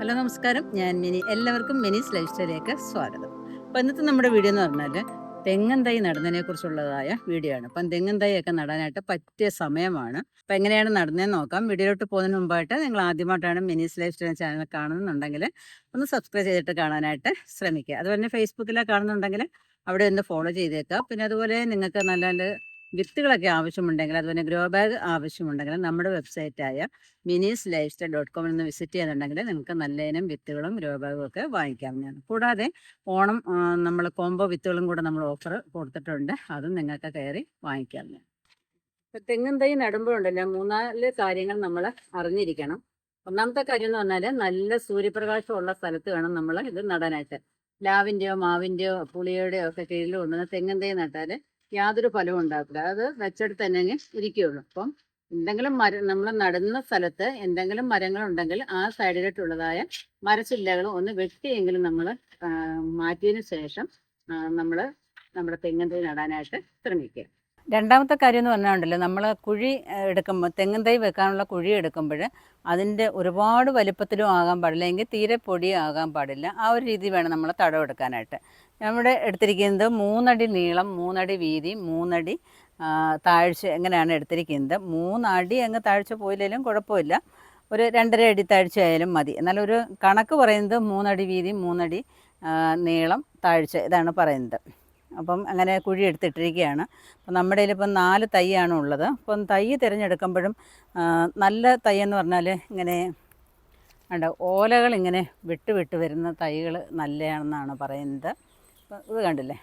Hello നമസ്കാരം, ഞാൻ mini. എല്ലാവർക്കും മിനീസ് ലൈഫ് സ്റ്റൈലിലേക്ക് സ്വാഗതം. അപ്പോൾ ഇന്നത്തെ നമ്മുടെ വീഡിയോ എന്ന് പറഞ്ഞാൽ തെങ്ങൻ തൈ നടുന്നതിനെ കുറിച്ചുള്ളതായ വീഡിയോ ആണ്. അപ്പം തെങ്ങൻ തൈ ഒക്കെ നടാനായിട്ട് പറ്റിയ സമയമാണ്. അപ്പം എങ്ങനെയാണ് നടുന്നതെന്ന് നോക്കാം. വീഡിയോയിലോട്ട് പോകുന്നതിന് മുമ്പായിട്ട് നിങ്ങൾ ആദ്യമായിട്ടാണ് മിനീസ് ലൈഫ് സ്റ്റൈൽ ചാനൽ കാണുന്നുണ്ടെങ്കിൽ ഒന്ന് സബ്സ്ക്രൈബ് ചെയ്തിട്ട് കാണാനായിട്ട് ശ്രമിക്കുക. അതുപോലെ തന്നെ ഫേസ്ബുക്കിൽ കാണുന്നുണ്ടെങ്കിൽ അവിടെ ഒന്ന് ഫോളോ ചെയ്തേക്കുക. പിന്നെ അതുപോലെ നിങ്ങൾക്ക് നല്ല നല്ല വിത്തുകളൊക്കെ ആവശ്യമുണ്ടെങ്കിൽ, അതുപോലെ ഗ്രോ ബാഗ് ആവശ്യമുണ്ടെങ്കിൽ നമ്മുടെ വെബ്സൈറ്റായ minis-lifestyle.com എന്ന് വിസിറ്റ് ചെയ്യുന്നുണ്ടെങ്കിൽ നിങ്ങൾക്ക് നല്ല ഇനം വിത്തുകളും ഗ്രോ ബാഗും ഒക്കെ വാങ്ങിക്കാവുന്നതാണ്. കൂടാതെ ഓണം നമ്മൾ കോംബോ വിത്തുകളും കൂടെ നമ്മൾ ഓഫർ കൊടുത്തിട്ടുണ്ട്. അതും നിങ്ങൾക്ക് കയറി വാങ്ങിക്കാവുന്നതാണ്. ഇപ്പം തെങ്ങും തൈ നടുമ്പോഴുണ്ടല്ലോ 3-4 കാര്യങ്ങൾ നമ്മൾ അറിഞ്ഞിരിക്കണം. ഒന്നാമത്തെ കാര്യം എന്ന് പറഞ്ഞാൽ നല്ല സൂര്യപ്രകാശമുള്ള സ്ഥലത്ത് വേണം നമ്മൾ ഇത് നടാനായിട്ട്. പ്ലാവിൻ്റെയോ മാവിൻ്റെയോ പുളിയുടെയോ ഒക്കെ കീഴിൽ കൊണ്ടുവന്ന് തെങ്ങും തൈ നട്ടാൽ യാതൊരു ഫലവും ഉണ്ടാക്കില്ല. അത് വെച്ചെടുത്ത് തന്നെ ഇരിക്കുകയുള്ളൂ. അപ്പം എന്തെങ്കിലും നമ്മൾ നടുന്ന സ്ഥലത്ത് എന്തെങ്കിലും മരങ്ങളുണ്ടെങ്കിൽ ആ സൈഡിലോട്ടുള്ളതായ മരച്ചില്ലകൾ ഒന്ന് വെട്ടിയെങ്കിലും നമ്മൾ മാറ്റിയതിന് ശേഷം നമ്മൾ നമ്മുടെ തെങ്ങൻ തൈ നടാനായിട്ട് ശ്രമിക്കുക. രണ്ടാമത്തെ കാര്യം എന്ന് പറഞ്ഞാൽ നമ്മൾ കുഴി എടുക്കുമ്പോൾ തെങ്ങൻ തൈ വെക്കാനുള്ള കുഴി എടുക്കുമ്പോൾ അതിൻ്റെ ഒരുപാട് വലിപ്പത്തിലും ആകാൻ പാടില്ല, എങ്കിൽ തീരെ പൊടിയാകാൻ പാടില്ല. ആ ഒരു രീതി വേണം നമ്മൾ തടവെടുക്കാനായിട്ട്. നമ്മുടെ എടുത്തിരിക്കുന്നത് 3 അടി നീളം, 3 അടി വീതി, 3 അടി താഴ്ച എങ്ങനെയാണ് എടുത്തിരിക്കുന്നത്. 3 അടി അങ്ങ് താഴ്ച പോയില്ലെങ്കിലും കുഴപ്പമില്ല, ഒരു 2.5 അടി താഴ്ച ആയാലും മതി. എന്നാലും ഒരു കണക്ക് പറയുന്നത് 3 അടി വീതി, 3 അടി നീളം, താഴ്ച, ഇതാണ് പറയുന്നത്. അപ്പം അങ്ങനെ കുഴി എടുത്തിട്ടിരിക്കുകയാണ്. അപ്പം നമ്മുടെ കയ്യിലിപ്പം 4 തൈയാണ് ഉള്ളത്. അപ്പം തൈ തിരഞ്ഞെടുക്കുമ്പോഴും നല്ല തൈ എന്ന് പറഞ്ഞാൽ ഇങ്ങനെ ഉണ്ട്, ഓലകൾ ഇങ്ങനെ വിട്ട് വരുന്ന തൈകൾ നല്ലതാണെന്നാണ് പറയുന്നത്. അപ്പം ഇത് കണ്ടില്ലേ,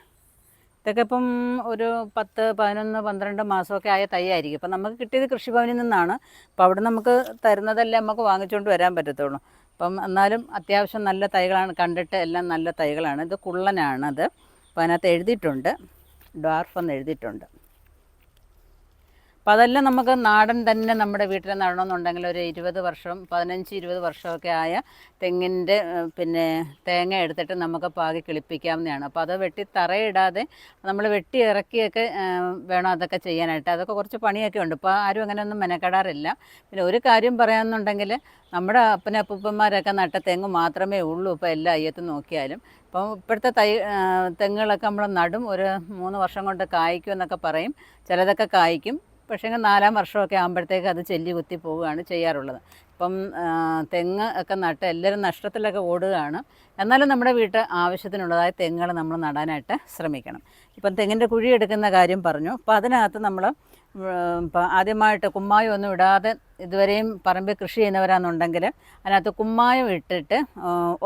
ഇതൊക്കെ ഇപ്പം ഒരു 10, 11, 12 മാസമൊക്കെ ആയ തൈ ആയിരിക്കും. അപ്പം നമുക്ക് കിട്ടിയത് കൃഷിഭവനിൽ നിന്നാണ്. അപ്പോൾ അവിടെ നമുക്ക് തരുന്നതല്ലേ നമുക്ക് വാങ്ങിച്ചുകൊണ്ട് വരാൻ പറ്റത്തുള്ളൂ. അപ്പം എന്നാലും അത്യാവശ്യം നല്ല തൈകളാണ്, കണ്ടിട്ട് എല്ലാം നല്ല തൈകളാണ്. ഇത് കുള്ളനാണത്. അപ്പോൾ അതിനകത്ത് എഴുതിയിട്ടുണ്ട്, ഡ്വാർഫ് എന്ന് എഴുതിയിട്ടുണ്ട്. അപ്പോൾ അതെല്ലാം നമുക്ക് നാടൻ തന്നെ നമ്മുടെ വീട്ടിൽ നടണമെന്നുണ്ടെങ്കിൽ ഒരു 20 വർഷം 15-20 വർഷമൊക്കെ ആയ തെങ്ങിൻ്റെ പിന്നെ തേങ്ങ എടുത്തിട്ട് നമുക്ക് പാകി കിളിപ്പിക്കാവുന്നതാണ്. അപ്പോൾ അത് വെട്ടി തറയിടാതെ നമ്മൾ വെട്ടി ഇറക്കിയൊക്കെ വേണം അതൊക്കെ ചെയ്യാനായിട്ട്. അതൊക്കെ കുറച്ച് പണിയൊക്കെ ഉണ്ട്. ഇപ്പോൾ ആരും അങ്ങനെയൊന്നും മെനക്കെടാറില്ല. പിന്നെ ഒരു കാര്യം പറയാമെന്നുണ്ടെങ്കിൽ നമ്മുടെ അപ്പൂപ്പന്മാരൊക്കെ നട്ട തെങ്ങ് മാത്രമേ ഉള്ളൂ ഇപ്പോൾ എല്ലാ അയ്യത്തും നോക്കിയാലും. അപ്പം ഇപ്പോഴത്തെ തെങ്ങുകളൊക്കെ നമ്മൾ നടും, ഒരു 3 വർഷം കൊണ്ട് കായ്ക്കും എന്നൊക്കെ പറയും. ചിലതൊക്കെ കായ്ക്കും, പക്ഷേ 4-ാം വർഷമൊക്കെ ആകുമ്പോഴത്തേക്ക് അത് ചെല്ലി കുത്തി പോവുകയാണ് ചെയ്യാറുള്ളത്. ഇപ്പം തെങ്ങ് ഒക്കെ നട്ട് എല്ലാവരും നഷ്ടത്തിലൊക്കെ ഓടുകയാണ്. എന്നാലും നമ്മുടെ വീട്ട് ആവശ്യത്തിനുള്ളതായ തെങ്ങുകൾ നമ്മൾ നടാനായിട്ട് ശ്രമിക്കണം. ഇപ്പം തെങ്ങിൻ്റെ കുഴി എടുക്കുന്ന കാര്യം പറഞ്ഞു. അപ്പോൾ അതിനകത്ത് നമ്മൾ ഇപ്പം ആദ്യമായിട്ട് കുമ്മായം ഒന്നും ഇടാതെ ഇതുവരെയും പറമ്പിൽ കൃഷി ചെയ്യുന്നവരാണെന്നുണ്ടെങ്കിൽ അതിനകത്ത് കുമ്മായം ഇട്ടിട്ട്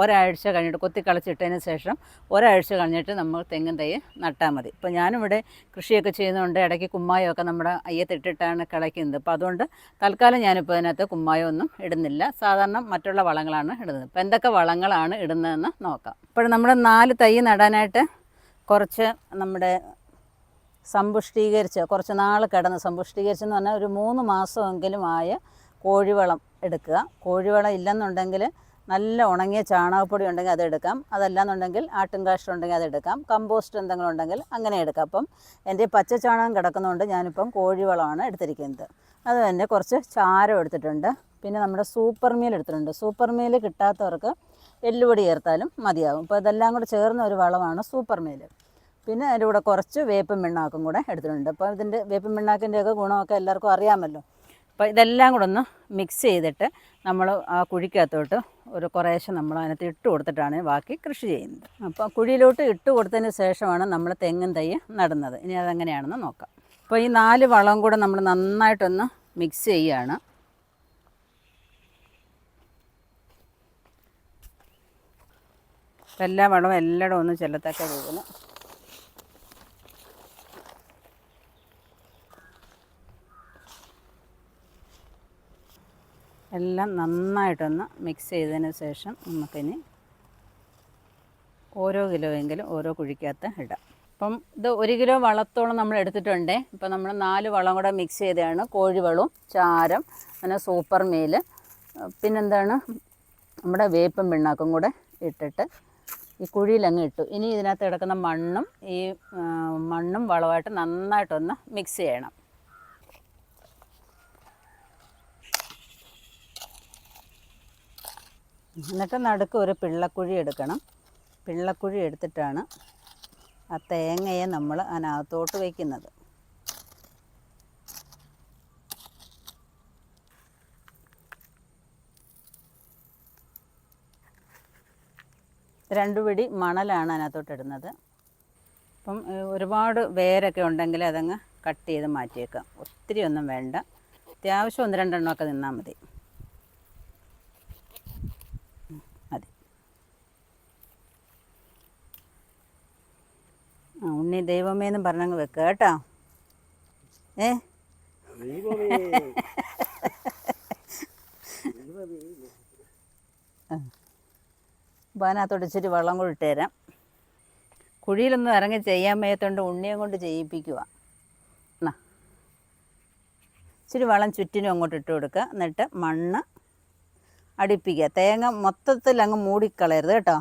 ഒരാഴ്ച കഴിഞ്ഞിട്ട് കൊത്തിക്കളച്ചിട്ടതിന് ശേഷം ഒരാഴ്ച കഴിഞ്ഞിട്ട് നമ്മൾ തെങ്ങും തൈ നട്ടാൽ മതി. ഇപ്പോൾ ഞാനിവിടെ കൃഷിയൊക്കെ ചെയ്യുന്നതുകൊണ്ട് ഇടയ്ക്ക് കുമ്മായമൊക്കെ നമ്മുടെ അയ്യത്തിട്ടിട്ടാണ് കിളയ്ക്കുന്നത്. അപ്പോൾ അതുകൊണ്ട് തൽക്കാലം ഞാനിപ്പോൾ അതിനകത്ത് കുമ്മായമൊന്നും ഇടുന്നില്ല, സാധാരണ മറ്റുള്ള വളങ്ങളാണ് ഇടുന്നത്. ഇപ്പോൾ എന്തൊക്കെ വളങ്ങളാണ് ഇടുന്നതെന്ന് നോക്കാം. ഇപ്പോൾ നമ്മുടെ 4 തൈ നടാനായിട്ട് കുറച്ച് നമ്മുടെ സമ്പുഷ്ടീകരിച്ച് കുറച്ച് നാൾ കിടന്ന് സമ്പുഷ്ടീകരിച്ചെന്ന് പറഞ്ഞാൽ ഒരു 3 മാസമെങ്കിലും ആയ കോഴിവളം എടുക്കുക. കോഴിവളം ഇല്ലെന്നുണ്ടെങ്കിൽ നല്ല ഉണങ്ങിയ ചാണകപ്പൊടി ഉണ്ടെങ്കിൽ അതെടുക്കാം. അതല്ലാന്നുണ്ടെങ്കിൽ ആട്ടുംകാഷ്ടം ഉണ്ടെങ്കിൽ അതെടുക്കാം. കമ്പോസ്റ്റ് എന്തെങ്കിലും ഉണ്ടെങ്കിൽ അങ്ങനെ എടുക്കാം. അപ്പം എൻ്റെ പച്ച ചാണകം കിടക്കുന്നതുകൊണ്ട് ഞാനിപ്പം കോഴിവളമാണ് എടുത്തിരിക്കുന്നത്. അത് തന്നെ കുറച്ച് ചാരം എടുത്തിട്ടുണ്ട്. പിന്നെ നമ്മുടെ സൂപ്പർ മീൽ എടുത്തിട്ടുണ്ട്. സൂപ്പർ മീൽ കിട്ടാത്തവർക്ക് എല്ലുപൊടി ചേർത്താലും മതിയാകും. അപ്പോൾ ഇതെല്ലാം കൂടെ ചേർന്ന ഒരു വളമാണ് സൂപ്പർ മീൽ. പിന്നെ അതിൻ്റെ കൂടെ കുറച്ച് വേപ്പും പിണ്ണാക്കും കൂടെ എടുത്തിട്ടുണ്ട്. അപ്പോൾ ഇതിൻ്റെ വേപ്പും പിണ്ണാക്കിൻ്റെയൊക്കെ ഗുണമൊക്കെ എല്ലാവർക്കും അറിയാമല്ലോ. അപ്പോൾ ഇതെല്ലാം കൂടെ ഒന്ന് മിക്സ് ചെയ്തിട്ട് നമ്മൾ ആ കുഴിക്കകത്തോട്ട് ഒരു കുറേശ്ശെ നമ്മൾ അതിനകത്ത് ഇട്ട് കൊടുത്തിട്ടാണ് ബാക്കി കൃഷി ചെയ്യുന്നത്. അപ്പോൾ കുഴിയിലോട്ട് ഇട്ട് കൊടുത്തതിന് ശേഷമാണ് നമ്മൾ തെങ്ങും തൈ നടുന്നത്. ഇനി അതെങ്ങനെയാണെന്ന് നോക്കാം. അപ്പോൾ ഈ 4 വളം കൂടെ നമ്മൾ നന്നായിട്ടൊന്ന് മിക്സ് ചെയ്യുകയാണ്. എല്ലാ വളവും എല്ലായിടും ഒന്ന് ചെല്ലത്തക്ക രീതിയിൽ എല്ലാം നന്നായിട്ടൊന്ന് മിക്സ് ചെയ്തതിന് ശേഷം നമുക്കിനി ഓരോ കിലോയെങ്കിലും ഓരോ കുഴിക്കകത്ത് ഇടാം. അപ്പം ഇത് 1 കിലോ വളത്തോളം നമ്മൾ എടുത്തിട്ടുണ്ട്. ഇപ്പം നമ്മൾ 4 വളം കൂടെ മിക്സ് ചെയ്തതാണ്. കോഴിവളവും ചാരം, പിന്നെ സൂപ്പർ മീൽ, പിന്നെന്താണ് നമ്മുടെ വേപ്പും പിണ്ണാക്കും കൂടെ ഇട്ടിട്ട് ഈ കുഴിയിലങ്ങ് ഇട്ടു. ഇനി ഇതിനകത്ത് കിടക്കുന്ന മണ്ണും വളമായിട്ട് നന്നായിട്ടൊന്ന് മിക്സ് ചെയ്യണം. എന്നിട്ട് നടുക്ക് ഒരു പിള്ളക്കുഴി എടുക്കണം. പിള്ളക്കുഴി എടുത്തിട്ടാണ് ആ തേങ്ങയെ നമ്മൾ അതിനകത്തോട്ട് വയ്ക്കുന്നത്. രണ്ട് പിടി മണലാണ് അതിനകത്തോട്ട് ഇടുന്നത്. അപ്പം ഒരുപാട് വേരൊക്കെ ഉണ്ടെങ്കിൽ അതങ്ങ് കട്ട് ചെയ്ത് മാറ്റിയേക്കാം. ഒത്തിരി ഒന്നും വേണ്ട, അത്യാവശ്യം 1-2 എണ്ണമൊക്കെ നിന്നാൽ മതി. മതി. ഉണ്ണി ദൈവമേ എന്നും പറഞ്ഞങ്ങ് വെക്കുക കേട്ടോ. അപ്പോൾ അതിനകത്തോട്ട് ഇച്ചിരി വെള്ളം കൂടി ഇട്ട് തരാം. കുഴിയിലൊന്നും ഇറങ്ങി ചെയ്യാൻ വയ്യാത്തതുകൊണ്ട് ഉണ്ണിയെ കൊണ്ട് ചെയ്യിപ്പിക്കുക. എന്നാ ഇച്ചിരി വെള്ളം ചുറ്റിനും അങ്ങോട്ട് ഇട്ട് കൊടുക്കുക. എന്നിട്ട് മണ്ണ് അടിപ്പിക്കുക. തേങ്ങ മൊത്തത്തിൽ അങ്ങ് മൂടിക്കളയരുത് കേട്ടോ.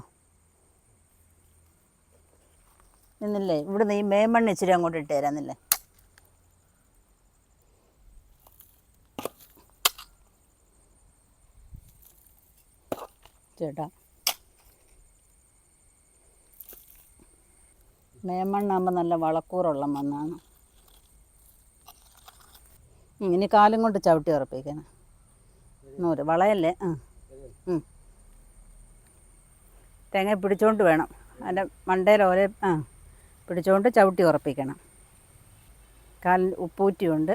എന്നില്ലേ ഇവിടുന്ന് ഈ മേമണ്ണ് ഇച്ചിരി അങ്ങോട്ട് ഇട്ട് തരാന്നില്ലേ. ചേട്ടാ മേമണ്ണാകുമ്പോൾ നല്ല വളക്കൂറുള്ള മണ്ണാണ്. ഇനി കാലും കൊണ്ട് ചവിട്ടി ഉറപ്പിക്കണം. നൂറ് വളയല്ലേ. തേങ്ങ പിടിച്ചോണ്ട് വേണം, അതിൻ്റെ മണ്ടയിൽ ഓരോ പിടിച്ചോണ്ട് ചവിട്ടി ഉറപ്പിക്കണം. കാലിൽ ഉപ്പൂറ്റിയുണ്ട്.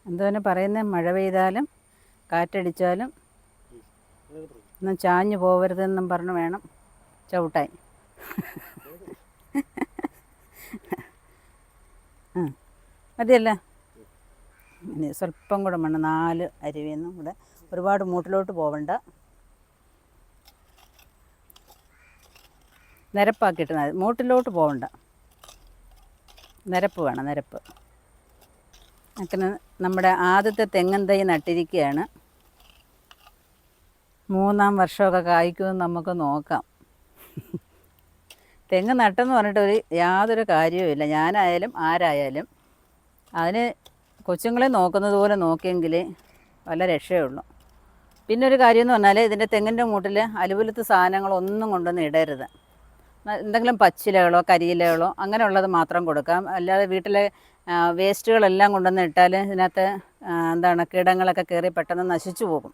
എന്തോന്നെ പറയുന്നത്, മഴ പെയ്താലും കാറ്റടിച്ചാലും ഒന്നും ചാഞ്ഞു പോകരുതെന്നും പറഞ്ഞ് വേണം ചവിട്ടാൻ. മതിയല്ലേ. ഇനി സ്വല്പം കൂടെ മണ്ണ് 4 അരുവിയൊന്നും കൂടെ, ഒരുപാട് മൂട്ടിലോട്ട് പോവണ്ട. നിരപ്പാക്കിയിട്ട് മതി, മൂട്ടിലോട്ട് പോവണ്ട. നിരപ്പ് വേണം, നിരപ്പ്. അങ്ങനെ നമ്മുടെ ആദ്യത്തെ തെങ്ങൻ തൈ നട്ടിരിക്കുകയാണ്. 3-ാം വർഷമൊക്കെ കായ്ക്കുമെന്ന് നമുക്ക് നോക്കാം. തെങ്ങ് നട്ടെന്ന് പറഞ്ഞിട്ട് യാതൊരു കാര്യവുമില്ല. ഞാനായാലും ആരായാലും അതിന് കൊച്ചുങ്ങളെ നോക്കുന്നത് പോലെ നോക്കിയെങ്കിലേ വല്ല രക്ഷയുള്ളൂ. പിന്നെ ഒരു കാര്യം എന്ന് പറഞ്ഞാൽ ഇതിൻ്റെ തെങ്ങിൻ്റെ മൂട്ടിൽ അലുവലത്ത് സാധനങ്ങളൊന്നും കൊണ്ടൊന്നും ഇടരുത്. എന്തെങ്കിലും പച്ചിലകളോ കരിയിലകളോ അങ്ങനെയുള്ളത് മാത്രം കൊടുക്കാം. അല്ലാതെ വീട്ടിലെ വേസ്റ്റുകളെല്ലാം കൊണ്ടുവന്ന് ഇട്ടാൽ ഇതിനകത്ത് കീടങ്ങളൊക്കെ കയറി പെട്ടെന്ന് നശിച്ചു പോകും.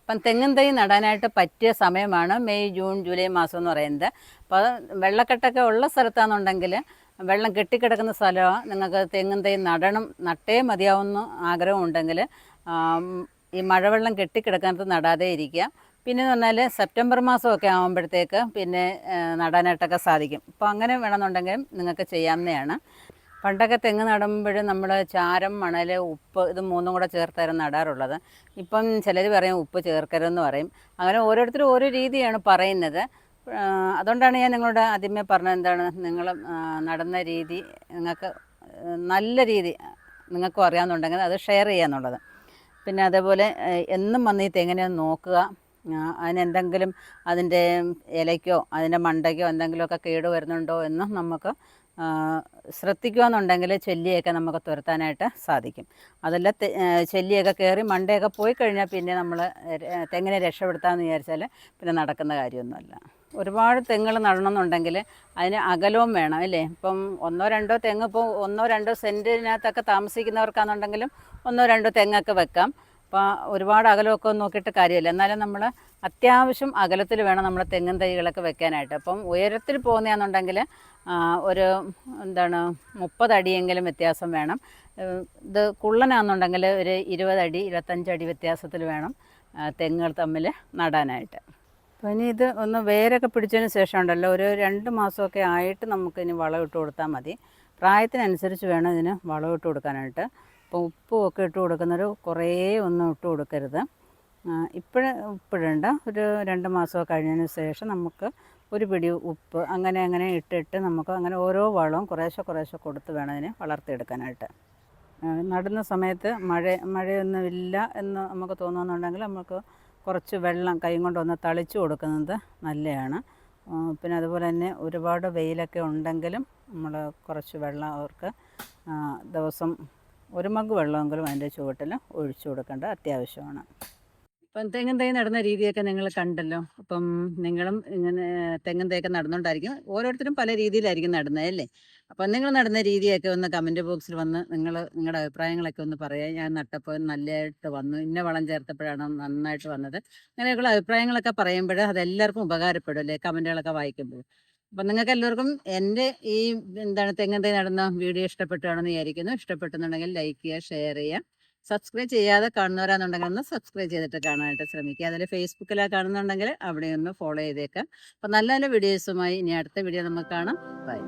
അപ്പം തെങ്ങിൻ തൈ നടാനായിട്ട് പറ്റിയ സമയമാണ് മെയ്, ജൂൺ, ജൂലൈ മാസം എന്ന് പറയുന്നത്. അപ്പോൾ വെള്ളക്കെട്ടൊക്കെ ഉള്ള സ്ഥലത്താണെന്നുണ്ടെങ്കിൽ, വെള്ളം കെട്ടിക്കിടക്കുന്ന സ്ഥലമാണ്, നിങ്ങൾക്ക് തെങ്ങിൻ തൈ നട്ടേ മതിയാവുന്ന ആഗ്രഹമുണ്ടെങ്കിൽ ഈ മഴവെള്ളം കെട്ടിക്കിടക്കാനത്ത് നടാതെ ഇരിക്കുക. പിന്നെ എന്ന് പറഞ്ഞാൽ സെപ്റ്റംബർ മാസമൊക്കെ ആകുമ്പോഴത്തേക്ക് പിന്നെ നടാനായിട്ടൊക്കെ സാധിക്കും. അപ്പോൾ അങ്ങനെ വേണമെന്നുണ്ടെങ്കിൽ നിങ്ങൾക്ക് ചെയ്യാവുന്നതാണ്. പണ്ടൊക്കെ തെങ്ങ് നടുമ്പോൾ നമ്മൾ ചാരം, മണൽ, ഉപ്പ് ഇത് 3ഉം കൂടെ ചേർത്തായിരുന്നു നടാറുള്ളത്. ഇപ്പം ചിലർ പറയും ഉപ്പ് ചേർക്കരുതെന്ന് പറയും. അങ്ങനെ ഓരോരുത്തരും ഓരോ രീതിയാണ് പറയുന്നത്. അതുകൊണ്ടാണ് ഞാൻ നിങ്ങളോട് ആദ്യമേ പറഞ്ഞത് എന്താണ്, നിങ്ങൾ നടുന്ന രീതി നിങ്ങൾക്ക് നല്ല രീതി നിങ്ങൾക്കും അറിയാമെന്നുണ്ടെങ്കിൽ അത് ഷെയർ ചെയ്യാന്നുള്ളത്. പിന്നെ അതേപോലെ എന്നും വന്ന് ഈ തെങ്ങിനെ നോക്കുക. അതിനെന്തെങ്കിലും അതിൻ്റെ ഇലയ്ക്കോ അതിൻ്റെ മണ്ടയ്ക്കോ എന്തെങ്കിലുമൊക്കെ കേട് വരുന്നുണ്ടോ എന്ന് നമുക്ക് ശ്രദ്ധിക്കുകയെന്നുണ്ടെങ്കിൽ ചെല്ലിയൊക്കെ നമുക്ക് തുരത്താനായിട്ട് സാധിക്കും. അതല്ല ചെല്ലിയൊക്കെ കയറി മണ്ടയൊക്കെ പോയി കഴിഞ്ഞാൽ പിന്നെ നമ്മൾ തെങ്ങിനെ രക്ഷപ്പെടുത്താമെന്ന് വിചാരിച്ചാൽ പിന്നെ നടക്കുന്ന കാര്യമൊന്നുമല്ല. ഒരുപാട് തെങ്ങുകൾ നടണമെന്നുണ്ടെങ്കിൽ അതിന് അകലവും വേണം അല്ലേ. ഇപ്പം 1-2 തെങ്ങ്, ഇപ്പോൾ 1-2 സെൻറ്റിനകത്തൊക്കെ താമസിക്കുന്നവർക്കാണെന്നുണ്ടെങ്കിലും 1-2 തെങ്ങൊക്കെ വെക്കാം. അപ്പോൾ ഒരുപാട് അകലമൊക്കെ നോക്കിയിട്ട് കാര്യമില്ല. എന്നാലും നമ്മൾ അത്യാവശ്യം അകലത്തിൽ വേണം നമ്മൾ തെങ്ങിൻ തൈകളൊക്കെ വെക്കാനായിട്ട്. അപ്പം ഉയരത്തിൽ പോകുന്നതാണെന്നുണ്ടെങ്കിൽ ഒരു 30 അടിയെങ്കിലും വ്യത്യാസം വേണം. ഇത് കുള്ളനാണെന്നുണ്ടെങ്കിൽ ഒരു 20 അടി 25 അടി വ്യത്യാസത്തിൽ വേണം തെങ്ങുകൾ തമ്മിൽ നടാനായിട്ട്. അപ്പോൾ ഇനി ഇത് ഒന്ന് വേരൊക്കെ പിടിച്ചതിന് ശേഷം ഉണ്ടല്ലോ, ഒരു 2 മാസമൊക്കെ ആയിട്ട് നമുക്കിനി വളം ഇട്ട് കൊടുത്താൽ മതി. പ്രായത്തിനനുസരിച്ച് വേണം ഇതിന് വളം ഇട്ട് കൊടുക്കാനായിട്ട്. അപ്പോൾ ഉപ്പുമൊക്കെ ഇട്ട് കൊടുക്കുന്നൊരു കുറേ ഒന്നും ഇട്ട് കൊടുക്കരുത്. ഇപ്പോഴിടണ്ട, ഒരു 2 മാസമൊക്കെ കഴിഞ്ഞതിന് ശേഷം നമുക്ക് ഒരു പിടി ഉപ്പ് അങ്ങനെ ഇട്ടിട്ട് നമുക്ക് അങ്ങനെ ഓരോ വളവും കുറേശ്ശെ കൊടുത്ത് വേണം ഇതിനെ വളർത്തിയെടുക്കാനായിട്ട്. നടുന്ന സമയത്ത് മഴയൊന്നുമില്ല എന്ന് നമുക്ക് തോന്നുന്നുണ്ടെങ്കിൽ നമുക്ക് കുറച്ച് വെള്ളം കൈ കൊണ്ടൊന്ന് തളിച്ചു കൊടുക്കുന്നത് നല്ലതാണ്. പിന്നെ അതുപോലെ തന്നെ ഒരുപാട് വെയിലൊക്കെ ഉണ്ടെങ്കിലും നമ്മൾ കുറച്ച് വെള്ളം അവർക്ക് ദിവസം 1 മഗ് വെള്ളമെങ്കിലും അതിൻ്റെ ചുവട്ടിൽ ഒഴിച്ചു കൊടുക്കേണ്ടത് അത്യാവശ്യമാണ്. ഇപ്പം തെങ്ങും തൈ നടുന്ന രീതിയൊക്കെ നിങ്ങൾ കണ്ടല്ലോ. അപ്പം നിങ്ങളും ഇങ്ങനെ തെങ്ങും തൈയൊക്കെ നടുന്നോണ്ടായിരിക്കും ഓരോരുത്തരും പല രീതിയിലായിരിക്കും നടുന്നത് അല്ലേ? അപ്പം നിങ്ങൾ നടുന്ന രീതിയൊക്കെ ഒന്ന് കമൻറ്റ് ബോക്സിൽ വന്ന് നിങ്ങളുടെ അഭിപ്രായങ്ങളൊക്കെ ഒന്ന് പറയുക. ഞാൻ നട്ടപ്പോൾ നല്ലതായിട്ട് വന്നു, ഇന്ന വളം ചേർത്തപ്പോഴാണ് നന്നായിട്ട് വന്നത്. അങ്ങനെയൊക്കെയുള്ള അഭിപ്രായങ്ങളൊക്കെ പറയുമ്പോൾ അതെല്ലാവർക്കും ഉപകാരപ്പെടും അല്ലേ കമൻറ്റുകളൊക്കെ വായിക്കുമ്പോൾ. അപ്പം നിങ്ങൾക്ക് എല്ലാവർക്കും എൻ്റെ ഈ തെങ്ങും തൈ നടുന്ന വീഡിയോ ഇഷ്ടപ്പെട്ടു കാണുമെന്ന് വിചാരിക്കുന്നു. ഇഷ്ടപ്പെട്ടെന്നുണ്ടെങ്കിൽ ലൈക്ക് ചെയ്യുക, ഷെയർ ചെയ്യുക. സബ്സ്ക്രൈബ് ചെയ്യാതെ കാണുന്നവരാണെന്നുണ്ടെങ്കിൽ ഒന്ന് സബ്സ്ക്രൈബ് ചെയ്തിട്ട് കാണാനായിട്ട് ശ്രമിക്കുക. അതിൽ ഫേസ്ബുക്കിലാണ് കാണുന്നുണ്ടെങ്കിൽ അവിടെ ഒന്ന് ഫോളോ ചെയ്തേക്കാം. അപ്പോൾ നല്ല നല്ല വീഡിയോസുമായി ഇനി അടുത്ത വീഡിയോ നമുക്ക് കാണാം. ബൈ.